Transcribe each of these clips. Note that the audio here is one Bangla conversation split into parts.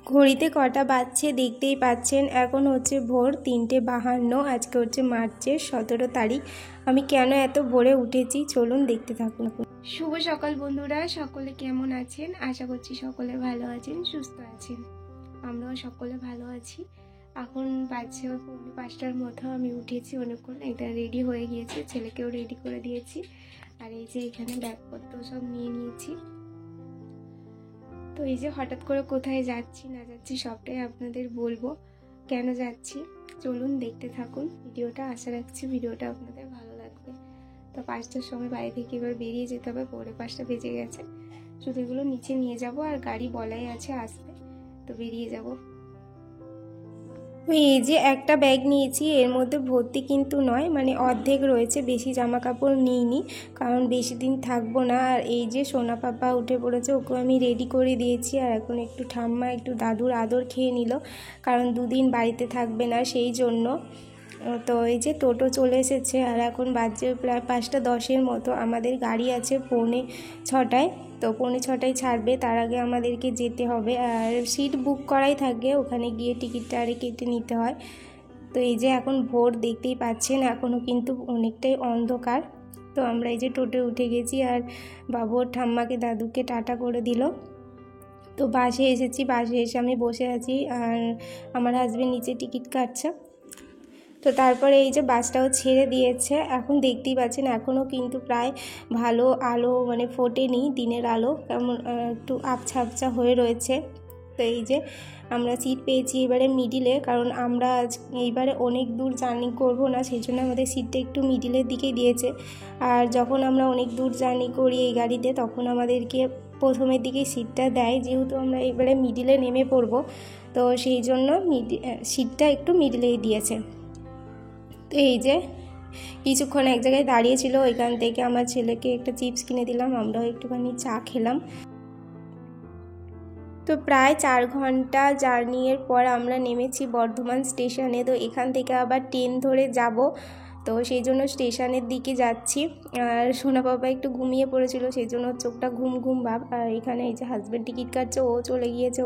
ঘড়িতে কটা বাজছে দেখতেই পাচ্ছেন, এখন হচ্ছে ভোর 3:52। আজকে হচ্ছে মার্চের 17 তারিখ। আমি কেন এত ভোরে উঠেছি চলুন দেখতে থাকুন। শুভ সকাল বন্ধুরা, সকলে কেমন আছেন? আশা করছি সকলে ভালো আছেন, সুস্থ আছেন। আমরাও সকলে ভালো আছি। এখন বাজছে 5টার মতো। আমি উঠেছি অনেকক্ষণ, এটা রেডি হয়ে গিয়েছে, ছেলেকেও রেডি করে দিয়েছি। আর এই যে এখানে ব্যাগপত্র সব নিয়ে নিয়েছি। তো এই যে হঠাৎ করে কোথায় যাচ্ছি না যাচ্ছি সবটাই আপনাদের বলবো, কেন যাচ্ছি চলুন দেখতে থাকুন ভিডিওটা। আশা রাখছি ভিডিওটা আপনাদের ভালো লাগবে। তো 5টার সময় বাড়ি থেকে এবার বেরিয়ে যেতে হবে, 5:45 বেজে গেছে। শুধু এগুলো নিচে নিয়ে যাব, আর গাড়ি বলাই আছে আসবে, তো বেরিয়ে যাব। এই যে একটা ব্যাগ নিয়েছি, এর মধ্যে ভর্তি কিন্তু নয়, মানে অর্ধেক রয়েছে, বেশি জামা কাপড় নিইনি কারণ বেশি দিন থাকবো না। আর এই যে সোনা পাপা উঠে পড়েছে, ওকে আমি রেডি করে দিয়েছি। আর এখন একটু ঠাম্মা একটু দাদুর আদর খেয়ে নিল, কারণ দুদিন বাড়িতে থাকবে না সেই জন্য। তো এই যে টোটো চলে এসেছে, আর এখন বাজে প্রায় 5:10 মতো। আমাদের গাড়ি আছে 5:45, তো 5:45 ছাড়বে, তার আগে আমাদেরকে যেতে হবে। আর সিট বুক করাই থাকে, ওখানে গিয়ে টিকিটটা আরে কেটে নিতে হয়। তো এই যে এখন ভোর দেখতেই পাচ্ছেন, এখনও কিন্তু অনেকটাই অন্ধকার। তো আমরা এই যে টোটোয় উঠে গেছি, আর বাবু ওর ঠাম্মাকে দাদুকে টাটা করে দিল। তো বাসে এসেছি, বাসে এসে আমি বসে আছি, আর আমার হাজবেন্ড নিচে টিকিট কাটছে। তো তারপরে এই যে বাসটাও ছেড়ে দিয়েছে, এখন দেখতেই পাচ্ছেন এখনও কিন্তু প্রায় ভালো আলো মানে ফোটেনি, দিনের আলো কেমন একটু আবছা আবছা হয়ে রয়েছে। তো এই যে আমরা সিট পেয়েছি এবারে মিডিলে, কারণ আমরা এইবারে অনেক দূর জার্নি করব না, সেই জন্য আমাদের সিটটা একটু মিডিলের দিকেই দিয়েছে। আর যখন আমরা অনেক দূর জার্নি করি এই গাড়িতে, তখন আমাদেরকে প্রথমের দিকে সিটটা দেয়, যেহেতু আমরা এবারে মিডিলে নেমে পড়ব, তো সেই জন্য সিটটা একটু মিডিলেই দিয়েছে। তো এই যে কিছুক্ষণ এক জায়গায় দাঁড়িয়েছিল, ওইখান থেকে আমার ছেলেকে একটা চিপস কিনে দিলাম, আমরাও একটুখানি চা খেলাম। তো প্রায় 4 ঘন্টা জার্নির পর আমরা নেমেছি বর্ধমান স্টেশনে। তো এখান থেকে আবার ট্রেন ধরে যাব, তো সেই জন্য স্টেশনের দিকে যাচ্ছি। আর সোনা বাবা একটু ঘুমিয়ে পড়েছিল, সেই জন্য চোখটা ঘুম ঘুম ভাব। আর এখানে এই যে হাজব্যান্ড টিকিট কাটছে, ও চলে গিয়েছে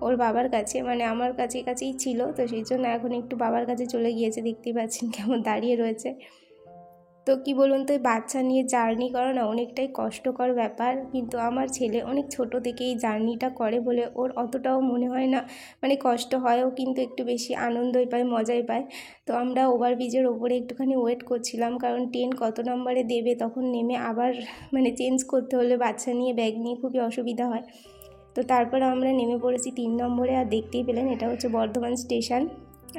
ওর বাবার কাছে, মানে আমার কাছেই ছিল, তো সেই জন্য এখন একটু বাবার কাছে চলে গিয়েছে। দেখতেই পাচ্ছেন কেমন দাঁড়িয়ে রয়েছে। তো কি বলুন তো, বাচ্চা নিয়ে জার্নি করা না অনেকটাই কষ্টকর ব্যাপার, কিন্তু আমার ছেলে অনেক ছোট থেকে এই জার্নিটা করে বলে ওর অতটাও মনে হয় না, মানে কষ্ট হয়ও, কিন্তু একটু বেশি আনন্দই পায়, মজাই পায়। তো আমরা ওভারব্রিজের ওপরে একটুখানি ওয়েট করছিলাম, কারণ ট্রেন কত নম্বরে দেবে, তখন নেমে আবার মানে চেঞ্জ করতে হলে বাচ্চা নিয়ে ব্যাগ নিয়ে খুবই অসুবিধা হয়। তো তারপরে আমরা নেমে পড়েছি 3 নম্বরে, আর দেখতেই পেলেন এটা হচ্ছে বর্ধমান স্টেশন।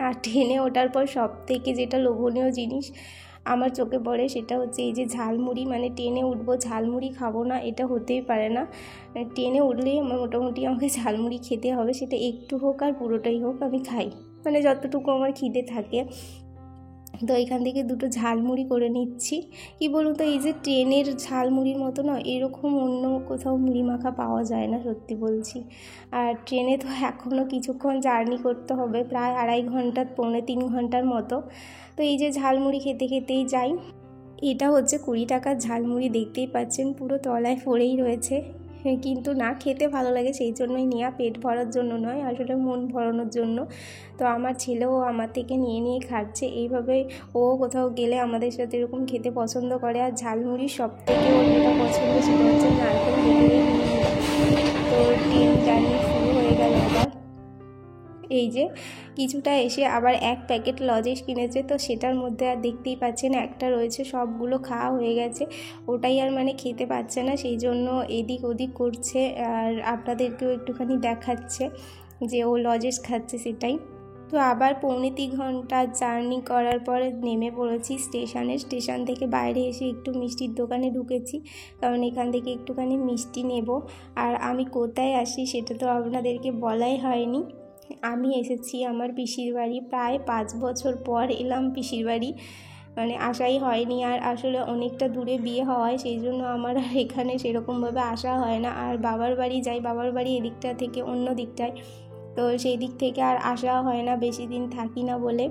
আর ট্রেনে ওঠার পর সব থেকে যেটা লোভনীয় জিনিস আমার চোখে পড়ে, সেটা হচ্ছে এই যে ঝালমুড়ি। মানে ট্রেনে উঠবো ঝালমুড়ি খাবো না, এটা হতেই পারে না। ট্রেনে উঠলেই মোটামুটি আমাকে ঝালমুড়ি খেতে হবে, সেটা একটু হোক আর পুরোটাই হোক আমি খাই, মানে যতটুকু আমার খিদে থাকে। তো এখান থেকে 2টো ঝালমুড়ি করে নিচ্ছি। কি বলুন তো, এই যে ট্রেনের ঝালমুড়ির মতো না এরকম অন্য কোথাও মুড়ি মাখা পাওয়া যায় না, সত্যি বলছি। আর ট্রেনে তো এখনও কিছুক্ষণ জার্নি করতে হবে, প্রায় 2.5 ঘন্টা 3.25 ঘন্টার মতো। তো এই যে ঝালমুড়ি খেতে খেতেই যাই। এটা হচ্ছে 20 টাকার ঝালমুড়ি, দেখতেই পাচ্ছেন পুরো তলায় পড়েই রয়েছে, কিন্তু না খেতে ভালো লাগে, সেই জন্যই নেওয়া, পেট ভরার জন্য নয়, আসলে মন ভরানোর জন্য। তো আমার ছেলেও আমার থেকে নিয়ে নিয়ে খাচ্ছে, এইভাবে ও কোথাও গেলে আমাদের সাথে এরকম খেতে পছন্দ করে। আর ঝালমুড়ি সব থেকে ওর যেটা পছন্দ সেটা হচ্ছে নারকেল দিয়ে। তো ট্রেন জার্নি শুরু হয়ে গেল আবার। এই যে কিছুটা এসে আবার 1 প্যাকেট লজেন্স কিনেছে, তো সেটার মধ্যে আর দেখতেই পাচ্ছেন একটা রয়েছে, সবগুলো খাওয়া হয়ে গেছে, ওটাই আর মানে খেতে পাচ্ছে না, সেই জন্য এদিক ওদিক করছে। আর আপনাদেরকেও একটুখানি দেখাচ্ছে যে ও লজেন্স খাচ্ছে সেটাই। তো আবার 3.25 ঘন্টা জার্নি করার পরে নেমে পড়েছি স্টেশন থেকে বাইরে এসে একটু মিষ্টির দোকানে ঢুকেছি, কারণ এখান থেকে একটুখানি মিষ্টি নেব। আর আমি কোথায় আসি সেটা তো আপনাদেরকে বলাই হয়নি, আমি এসেছি আমার পিসির বাড়ি। প্রায় 5 বছর পর এলাম পিসির বাড়ি, মানে আসাই হয়নি। আর আসলে অনেকটা দূরে বিয়ে হওয়ায় সেই জন্য আমার আর এখানে সেরকমভাবে আসা হয় না। আর বাবার বাড়ি যাই, বাবার বাড়ি এদিকটা থেকে অন্য দিকটায়, তো সেই দিক থেকে আর আসা হয় না, বেশি দিন থাকি না বলে।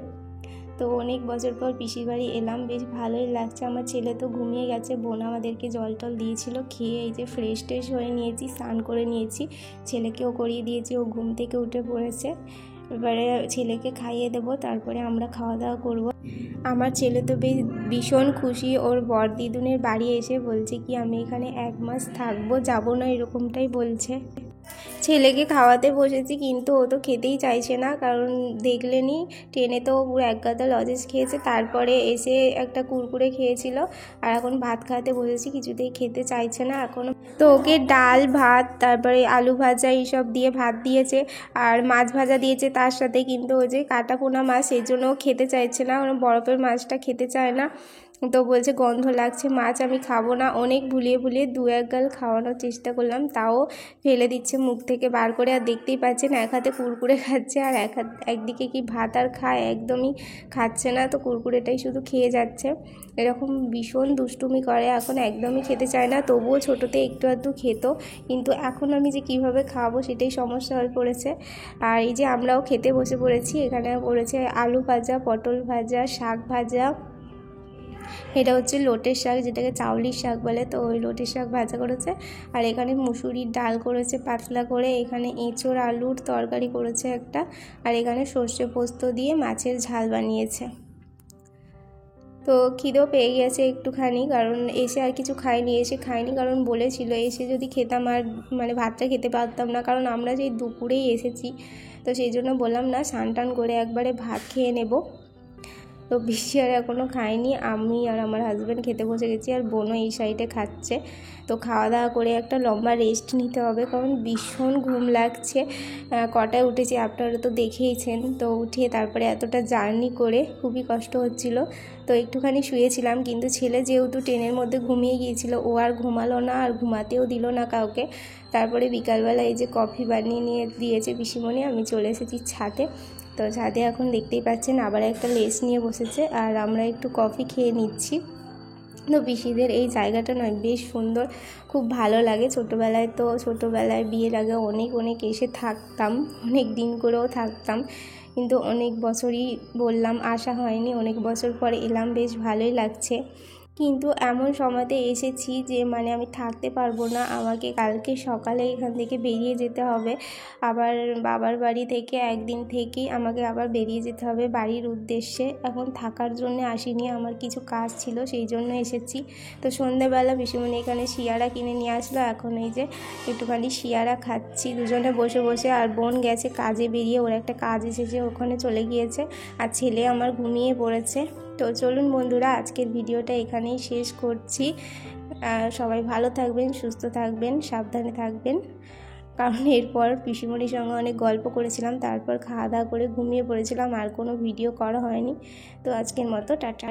তো অনেক বছর পর পিসির বাড়ি এলাম, বেশ ভালোই লাগছে। আমার ছেলে তো ঘুমিয়ে গেছে, বোন আমাদেরকে জল টল দিয়েছিল, খেয়ে এই যে ফ্রেশ ট্রেশ হয়ে নিয়েছি, স্নান করে নিয়েছি, ছেলেকেও করিয়ে দিয়েছি, ও ঘুম থেকে উঠে পড়েছে। এবারে ছেলেকে খাইয়ে দেবো, তারপরে আমরা খাওয়া দাওয়া করবো। আমার ছেলে তো বেশ ভীষণ খুশি, ওর বর দিদুনের বাড়ি এসে বলছে কি আমি এখানে 1 মাস থাকবো, যাবো না, এরকমটাই বলছে। ছেলেকে খাওয়াতে বসেছি কিন্তু ও তো খেতেই চাইছে না, কারণ দেখলেনি ট্রেনে তো পুরো এক গাদা লজেন্স খেয়েছে, তারপরে এসে একটা কুরকুরে খেয়েছিল, আর এখন ভাত খাওয়াতে বসেছি, কিছুতেই খেতে চাইছে না এখনও। তো ওকে ডাল ভাত, তারপরে আলু ভাজা এইসব দিয়ে ভাত দিয়েছে, আর মাছ ভাজা দিয়েছে তার সাথে, কিন্তু ওই যে কাটা পোনা মাছ, সেই জন্য ও খেতে চাইছে না, ওর বরফের মাছটা খেতে চায় না। তো বলছে গন্ধ লাগছে মাছ, আমি খাবো না। অনেক ভুলিয়ে ভুলিয়ে 2-1 গাল খাওয়ানোর চেষ্টা করলাম, তাও ফেলে দিচ্ছে মুখ থেকে বার করে। আর দেখতেই পাচ্ছেন এক হাতে কুরকুরে খাচ্ছে, আর একদিকে কি ভাত আর খায়, একদমই খাচ্ছে না, তো কুরকুরেটাই শুধু খেয়ে যাচ্ছে। এরকম ভীষণ দুষ্টুমি করে, এখন একদমই খেতে চায় না। তবুও ছোটোতে একটু আধটু খেত, কিন্তু এখন আমি যে কীভাবে খাওয়াবো সেটাই সমস্যা হয়ে পড়েছে। আর এই যে আমরাও খেতে বসে পড়েছি, এখানে পড়েছে আলু ভাজা, পটল ভাজা, শাক ভাজা, এটা হচ্ছে লোটের শাক, যেটাকে চাউলির শাক বলে, তো ওই লোটের শাক ভাজা করেছে। আর এখানে মুসুরির ডাল করেছে পাতলা করে, এখানে এঁচোড় আলুর তরকারি করেছে একটা, আর এখানে সর্ষে পোস্ত দিয়ে মাছের ঝাল বানিয়েছে। তো খিদেও পেয়ে গেছে একটুখানি, কারণ এসে আর কিছু খাইনি, কারণ বলেছিল এসে যদি খেতাম আর মানে ভাতটা খেতে পারতাম না, কারণ আমরা যেই দুপুরেই এসেছি, তো সেই জন্য বললাম না স্নান টান করে একবারে ভাত খেয়ে নেব। তো বেশি আর এখনও খাইনি, আমি আর আমার হাজব্যান্ড খেতে বসে গেছি, আর বোনও এই সাইডে খাচ্ছে। তো খাওয়া দাওয়া করে একটা লম্বা রেস্ট নিতে হবে, কারণ ভীষণ ঘুম লাগছে। কটায় উঠেছি আপনারা তো দেখেইছেন, তো উঠিয়ে তারপরে এতটা জার্নি করে খুবই কষ্ট হচ্ছিল। তো একটুখানি শুয়েছিলাম, কিন্তু ছেলে যেহেতু ট্রেনের মধ্যে ঘুমিয়ে গিয়েছিল, ও আর ঘুমালো না, আর ঘুমাতেও দিল না কাউকে। তারপরে বিকালবেলা এই যে কফি বানিয়ে নিয়ে দিয়েছে পিসিমণি, আমি চলে এসেছি ছাদে। তো ছাদে এখন দেখতেই পাচ্ছেন আবার একটা লেস নিয়ে বসেছে, আর আমরা একটু কফি খেয়ে নিচ্ছি। তো পিসিদের এই জায়গাটা নয় বেশ সুন্দর, খুব ভালো লাগে। ছোটোবেলায় বিয়ের আগে অনেক এসে থাকতাম, অনেক দিন করেও থাকতাম, কিন্তু অনেক বছরই বললাম আসা হয়নি, অনেক বছর পরে এলাম, বেশ ভালোই লাগছে। কিন্তু এমন সময়তে এসেছি যে মানে আমি থাকতে পারবো না, আমাকে কালকে সকালে এখান থেকে বেরিয়ে যেতে হবে। আবার বাবার বাড়ি থেকে একদিন থেকেই আমাকে আবার বেরিয়ে যেতে হবে বাড়ির উদ্দেশ্যে। এখন থাকার জন্য আসিনি, আমার কিছু কাজ ছিল, সেই জন্য এসেছি। তো সন্ধ্যেবেলা পিসিমণি এখানে শিয়ারা কিনে নিয়ে আসলো, এখন এই যে একটুখানি শিয়ারা খাচ্ছি দুজনে বসে বসে। আর বোন গেছে কাজে বেরিয়ে, ওর একটা কাজ এসেছে, ওখানে চলে গিয়েছে, আর ছেলে আমার ঘুমিয়ে পড়েছে। তো চলুন বন্ধুরা, আজকের ভিডিওটা এখানেই শেষ করছি। সবাই ভালো থাকবেন, সুস্থ থাকবেন, সাবধানে থাকবেন, কারণ এরপর পিসিমণির সঙ্গে অনেক গল্প করেছিলাম, তারপর খাওয়া দাওয়া করে ঘুমিয়ে পড়েছিলাম, আর কোনো ভিডিও করা হয়নি। তো আজকের মতো টাটা।